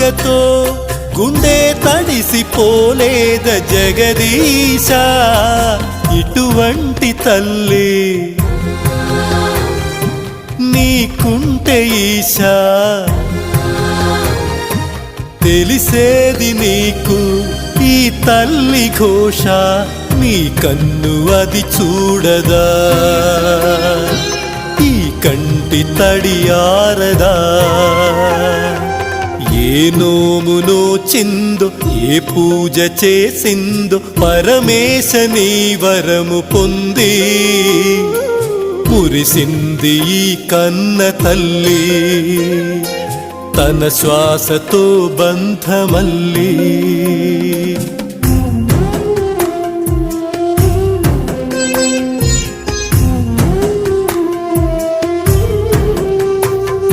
బాధతో గుండె తడిసిపోలేద జగదీశ ఇటువంటి తల్లి నీకుంటే ఈశా తెలిసేది నీకు ఈ తల్లి ఘోష నీ కన్ను అది చూడదా ఈ కంటి తడియారదా ఏ నోమునో చిందో ఏ పూజ చేసిందో పరమేశ నీ వరము పొంది మురిసింది ఈ కన్న తల్లి తన శ్వాసతో బంధమల్లి